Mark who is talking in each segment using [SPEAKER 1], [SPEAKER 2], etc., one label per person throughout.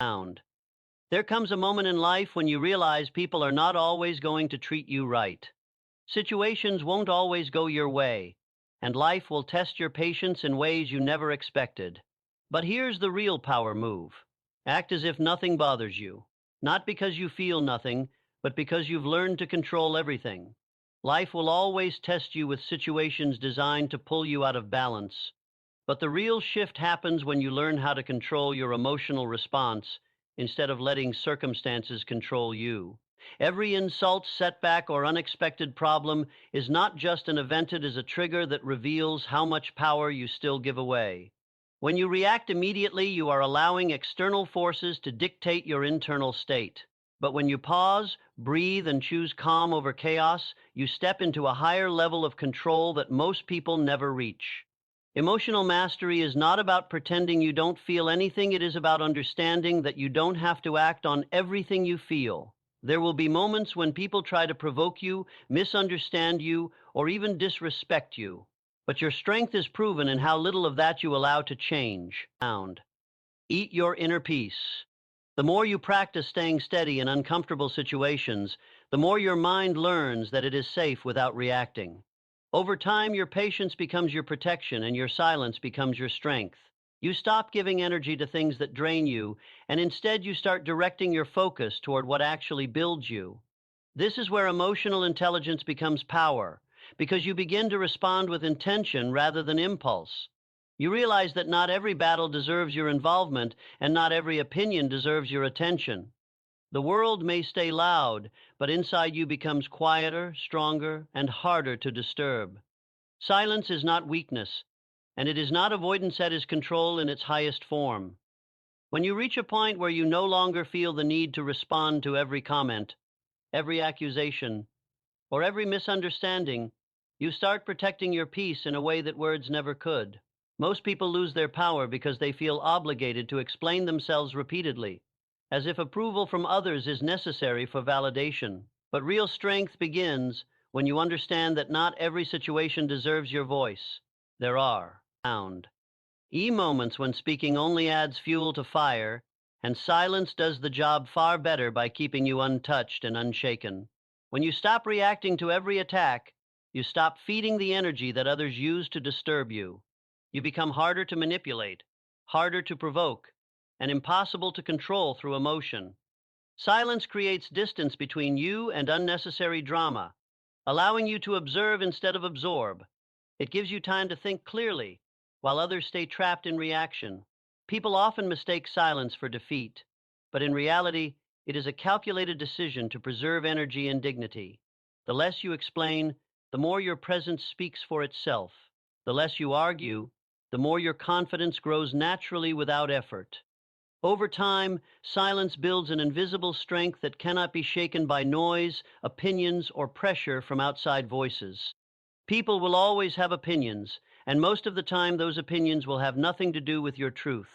[SPEAKER 1] Sound. There comes a moment in life when you realize people are not always going to treat you right. Situations won't always go your way, and life will test your patience in ways you never expected. But here's the real power move. Act as if nothing bothers you. Not because you feel nothing, but because you've learned to control everything. Life will always test you with situations designed to pull you out of balance. But the real shift happens when you learn how to control your emotional response instead of letting circumstances control you. Every insult, setback, or unexpected problem is not just an event, it is a trigger that reveals how much power you still give away. When you react immediately, you are allowing external forces to dictate your internal state. But when you pause, breathe, and choose calm over chaos, you step into a higher level of control that most people never reach. Emotional mastery is not about pretending you don't feel anything, it is about understanding that you don't have to act on everything you feel. There will be moments when people try to provoke you, misunderstand you, or even disrespect you. But your strength is proven in how little of that you allow to change. Eat your inner peace. The more you practice staying steady in uncomfortable situations, the more your mind learns that it is safe without reacting. Over time, your patience becomes your protection and your silence becomes your strength. You stop giving energy to things that drain you, and instead you start directing your focus toward what actually builds you. This is where emotional intelligence becomes power, because you begin to respond with intention rather than impulse. You realize that not every battle deserves your involvement, and not every opinion deserves your attention. The world may stay loud, but inside you becomes quieter, stronger, and harder to disturb. Silence is not weakness, and it is not avoidance, that is control in its highest form. When you reach a point where you no longer feel the need to respond to every comment, every accusation, or every misunderstanding, you start protecting your peace in a way that words never could. Most people lose their power because they feel obligated to explain themselves repeatedly, as if approval from others is necessary for validation. But real strength begins when you understand that not every situation deserves your voice. There are moments when speaking only adds fuel to fire, and silence does the job far better by keeping you untouched and unshaken. When you stop reacting to every attack, you stop feeding the energy that others use to disturb you. You become harder to manipulate, harder to provoke, and impossible to control through emotion. Silence creates distance between you and unnecessary drama, allowing you to observe instead of absorb. It gives you time to think clearly, while others stay trapped in reaction. People often mistake silence for defeat, but in reality, it is a calculated decision to preserve energy and dignity. The less you explain, the more your presence speaks for itself. The less you argue, the more your confidence grows naturally without effort. Over time, silence builds an invisible strength that cannot be shaken by noise, opinions, or pressure from outside voices. People will always have opinions, and most of the time those opinions will have nothing to do with your truth.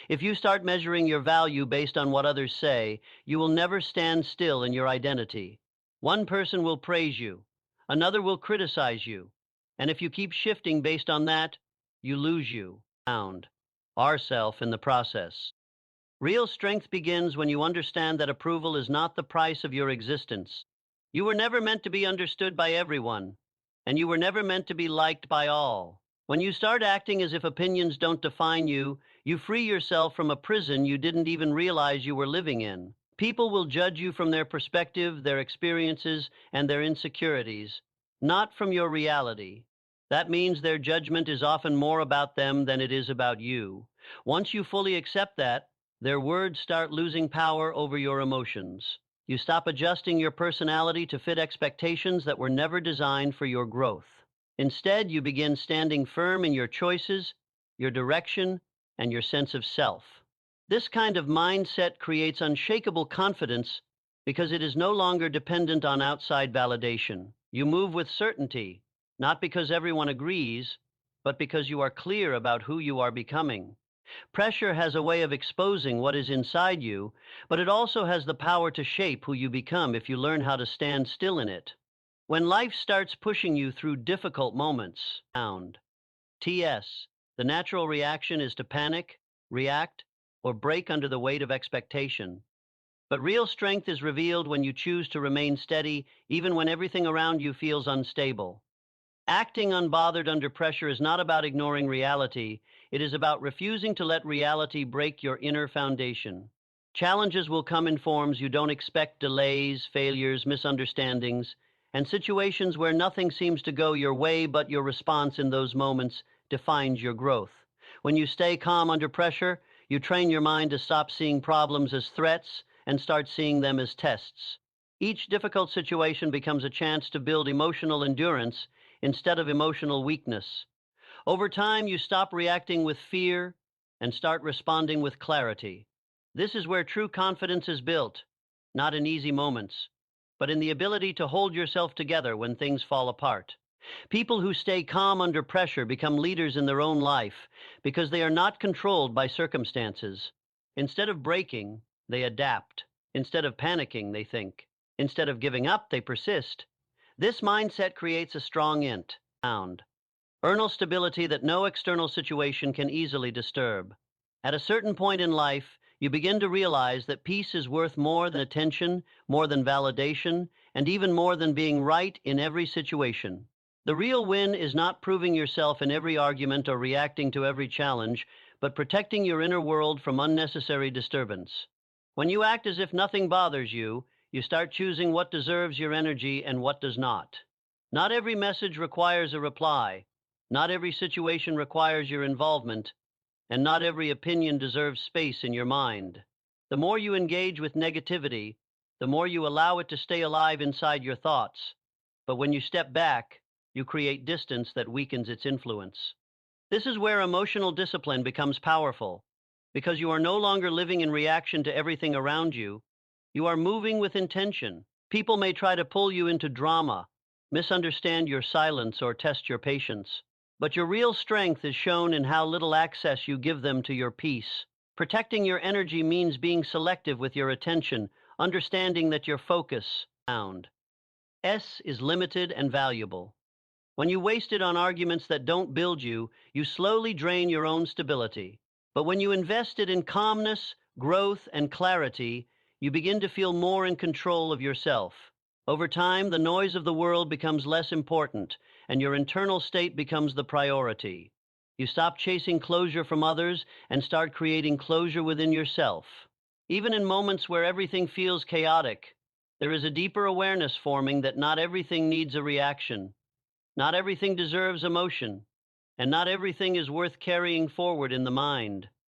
[SPEAKER 1] If you start measuring your value based on what others say, you will never stand still in your identity. One person will praise you, another will criticize you, and if you keep shifting based on that, you lose you. Found ourself in the process. Real strength begins when you understand that approval is not the price of your existence. You were never meant to be understood by everyone, and you were never meant to be liked by all. When you start acting as if opinions don't define you, you free yourself from a prison you didn't even realize you were living in. People will judge you from their perspective, their experiences, and their insecurities, not from your reality. That means their judgment is often more about them than it is about you. Once you fully accept that, their words start losing power over your emotions. You stop adjusting your personality to fit expectations that were never designed for your growth. Instead, you begin standing firm in your choices, your direction, and your sense of self. This kind of mindset creates unshakable confidence because it is no longer dependent on outside validation. You move with certainty, not because everyone agrees, but because you are clear about who you are becoming. Pressure has a way of exposing what is inside you, but it also has the power to shape who you become if you learn how to stand still in it. When life starts pushing you through difficult moments, the natural reaction is to panic, react, or break under the weight of expectation. But real strength is revealed when you choose to remain steady, even when everything around you feels unstable. Acting unbothered under pressure is not about ignoring reality, it is about refusing to let reality break your inner foundation. Challenges will come in forms you don't expect: delays, failures, misunderstandings, and situations where nothing seems to go your way, but your response in those moments defines your growth. When you stay calm under pressure, you train your mind to stop seeing problems as threats and start seeing them as tests. Each difficult situation becomes a chance to build emotional endurance instead of emotional weakness. Over time, you stop reacting with fear and start responding with clarity. This is where true confidence is built, not in easy moments, but in the ability to hold yourself together when things fall apart. People who stay calm under pressure become leaders in their own life because they are not controlled by circumstances. Instead of breaking, they adapt. Instead of panicking, they think. Instead of giving up, they persist. This mindset creates a strong internal stability that no external situation can easily disturb. At a certain point in life, you begin to realize that peace is worth more than attention, more than validation, and even more than being right in every situation. The real win is not proving yourself in every argument or reacting to every challenge, but protecting your inner world from unnecessary disturbance. When you act as if nothing bothers you, you start choosing what deserves your energy and what does not. Not every message requires a reply. Not every situation requires your involvement, and not every opinion deserves space in your mind. The more you engage with negativity, the more you allow it to stay alive inside your thoughts. But when you step back, you create distance that weakens its influence. This is where emotional discipline becomes powerful, because you are no longer living in reaction to everything around you. You are moving with intention. People may try to pull you into drama, misunderstand your silence, or test your patience. But your real strength is shown in how little access you give them to your peace. Protecting your energy means being selective with your attention, understanding that your focus is limited and valuable. When you waste it on arguments that don't build you, you slowly drain your own stability. But when you invest it in calmness, growth, and clarity, you begin to feel more in control of yourself. Over time, the noise of the world becomes less important, and your internal state becomes the priority. You stop chasing closure from others and start creating closure within yourself. Even in moments where everything feels chaotic, there is a deeper awareness forming that not everything needs a reaction. Not everything deserves emotion, and not everything is worth carrying forward in the mind.